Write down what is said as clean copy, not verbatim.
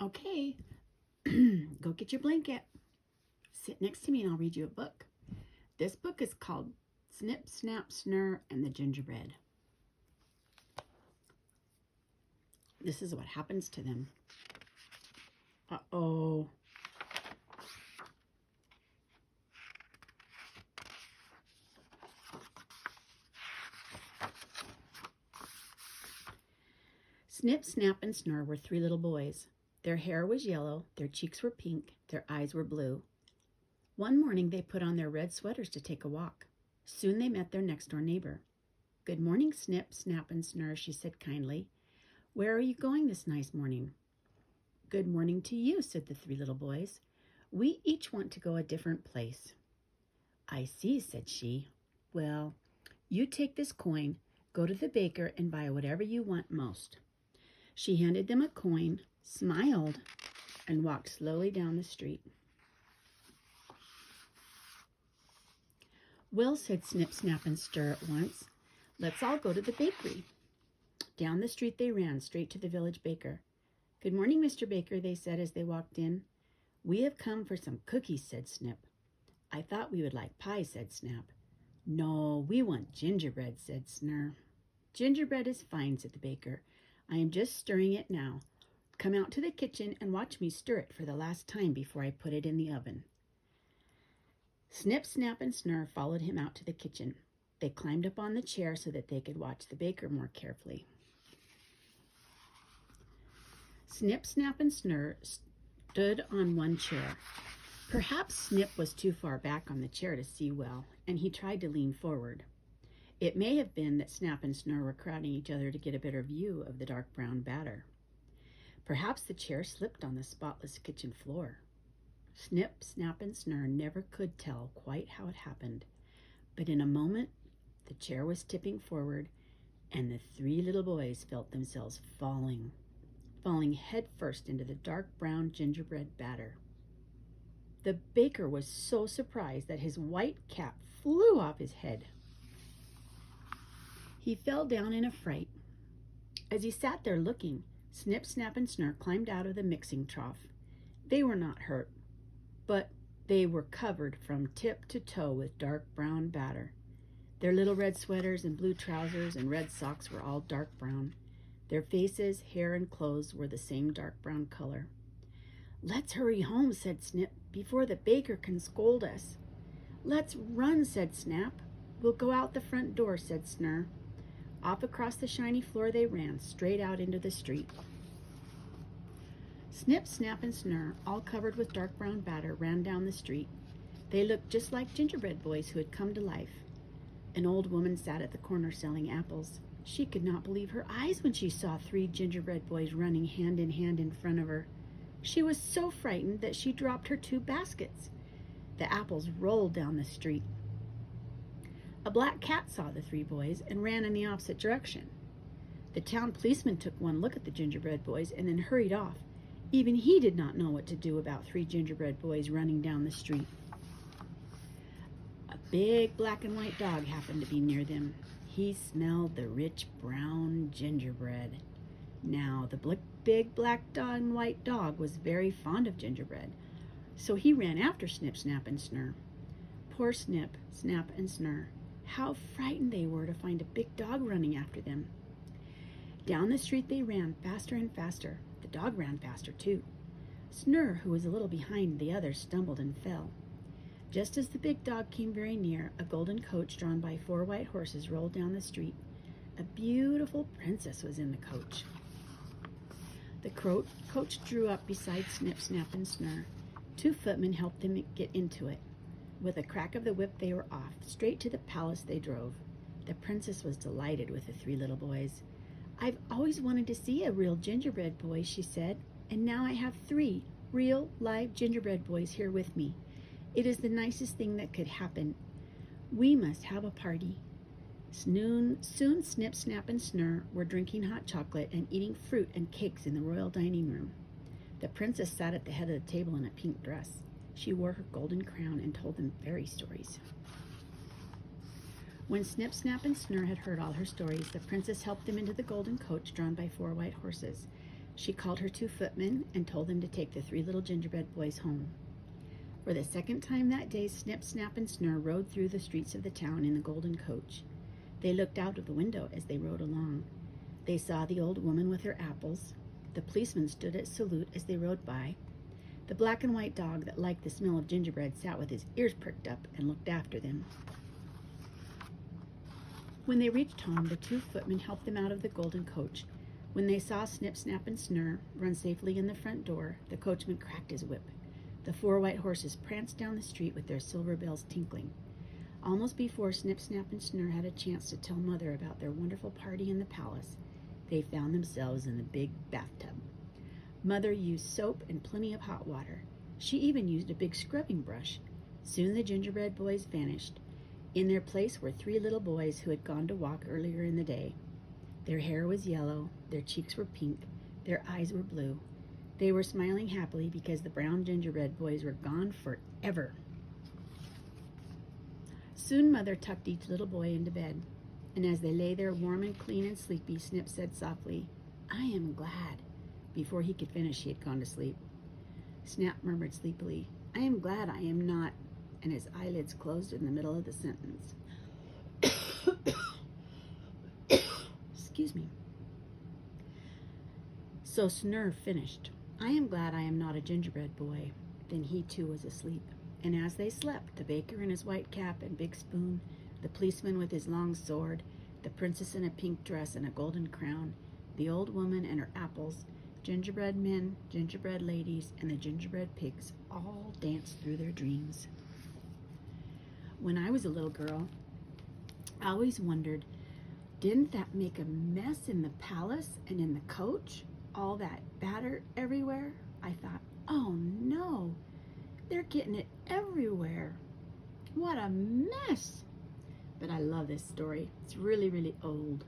Okay, go get your blanket. Sit next to me and I'll read you a book. This book is called Snip, Snap, Snurr, and the Gingerbread. This is what happens to them. Uh-oh. Snip, Snap, and Snurr were three little boys. Their hair was yellow, their cheeks were pink, their eyes were blue. One morning they put on their red sweaters to take a walk. Soon they met their next-door neighbor. "Good morning, Snip, Snap, and Snurr," she said kindly. "Where are you going this nice morning?" "Good morning to you," said the three little boys. "We each want to go a different place." "I see," said she. "Well, you take this coin, go to the baker, and buy whatever you want most." She handed them a coin, smiled, and walked slowly down the street. "Well," said Snip, Snap, and Snurr at once, "let's all go to the bakery." Down the street they ran, straight to the village baker. "Good morning, Mr. Baker," they said as they walked in. "We have come for some cookies," said Snip. "I thought we would like pie," said Snap. "No, we want gingerbread," said Snurr. "Gingerbread is fine," said the baker. "I am just stirring it now. Come out to the kitchen and watch me stir it for the last time before I put it in the oven." Snip, Snap, and Snurr followed him out to the kitchen. They climbed up on the chair so that they could watch the baker more carefully. Snip, Snap, and Snurr stood on one chair. Perhaps Snip was too far back on the chair to see well, and he tried to lean forward. It may have been that Snap and Snurr were crowding each other to get a better view of the dark brown batter. Perhaps the chair slipped on the spotless kitchen floor. Snip, Snap, and Snurr never could tell quite how it happened, but in a moment the chair was tipping forward, and the three little boys felt themselves falling head first into the dark brown gingerbread batter. The baker was so surprised that his white cap flew off his head. He fell down in a fright. As he sat there looking, Snip, Snap, and Snurr climbed out of the mixing trough. They were not hurt, but they were covered from tip to toe with dark brown batter. Their little red sweaters and blue trousers and red socks were all dark brown. Their faces, hair, and clothes were the same dark brown color. "Let's hurry home," said Snip, "before the baker can scold us." "Let's run," said Snap. "We'll go out the front door," said Snurr. Off across the shiny floor they ran, straight out into the street. Snip, Snap, and Snurr, all covered with dark brown batter, ran down the street. They looked just like gingerbread boys who had come to life. An old woman sat at the corner selling apples. She could not believe her eyes when she saw three gingerbread boys running hand in hand in front of her. She was so frightened that she dropped her two baskets. The apples rolled down the street. A black cat saw the three boys and ran in the opposite direction. The town policeman took one look at the gingerbread boys and then hurried off. Even he did not know what to do about three gingerbread boys running down the street. A big black and white dog happened to be near them. He smelled the rich brown gingerbread. Now, the big black and white dog was very fond of gingerbread, so he ran after Snip, Snap, and Snurr. Poor Snip, Snap, and Snurr. How frightened they were to find a big dog running after them. Down the street they ran, faster and faster. The dog ran faster too. Snurr, who was a little behind the others, stumbled and fell. Just as the big dog came very near, a golden coach drawn by 4 white horses rolled down the street. A beautiful princess was in the coach. The coach drew up beside Snip, Snap, and Snurr. 2 footmen helped them get into it. With a crack of the whip they were off. Straight to the palace they drove. The princess was delighted with the 3 little boys. "I've always wanted to see a real gingerbread boy," she said, "and now I have 3 real, live gingerbread boys here with me. It is the nicest thing that could happen. We must have a party." Soon Snip, Snap, and Snurr were drinking hot chocolate and eating fruit and cakes in the royal dining room. The princess sat at the head of the table in a pink dress. She wore her golden crown and told them fairy stories. When Snip, Snap, and Snurr had heard all her stories, the princess helped them into the golden coach drawn by 4 white horses. She called her 2 footmen and told them to take the 3 little gingerbread boys home. For the second time that day, Snip, Snap, and Snurr rode through the streets of the town in the golden coach. They looked out of the window as they rode along. They saw the old woman with her apples. The policeman stood at salute as they rode by. The black and white dog that liked the smell of gingerbread sat with his ears pricked up and looked after them. When they reached home, the 2 footmen helped them out of the golden coach. When they saw Snip, Snap, and Snurr run safely in the front door, the coachman cracked his whip. The 4 white horses pranced down the street with their silver bells tinkling. Almost before Snip, Snap, and Snurr had a chance to tell Mother about their wonderful party in the palace, they found themselves in the big bathtub. Mother used soap and plenty of hot water. She even used a big scrubbing brush. Soon the gingerbread boys vanished. In their place were 3 little boys who had gone to walk earlier in the day. Their hair was yellow, their cheeks were pink, their eyes were blue. They were smiling happily because the brown gingerbread boys were gone forever. Soon Mother tucked each little boy into bed, and as they lay there warm and clean and sleepy, Snip said softly, "I am glad." Before he could finish, he had gone to sleep. Snap murmured sleepily, "I am glad I am not," and his eyelids closed in the middle of the sentence. Excuse me. So Snurr finished, "I am glad I am not a gingerbread boy." Then he too was asleep. And as they slept, the baker in his white cap and big spoon, the policeman with his long sword, the princess in a pink dress and a golden crown, the old woman and her apples, gingerbread men, gingerbread ladies, and the gingerbread pigs all danced through their dreams. When I was a little girl, I always wondered, didn't that make a mess in the palace and in the coach? All that batter everywhere? I thought, oh no, they're getting it everywhere. What a mess. But I love this story. It's really, really old.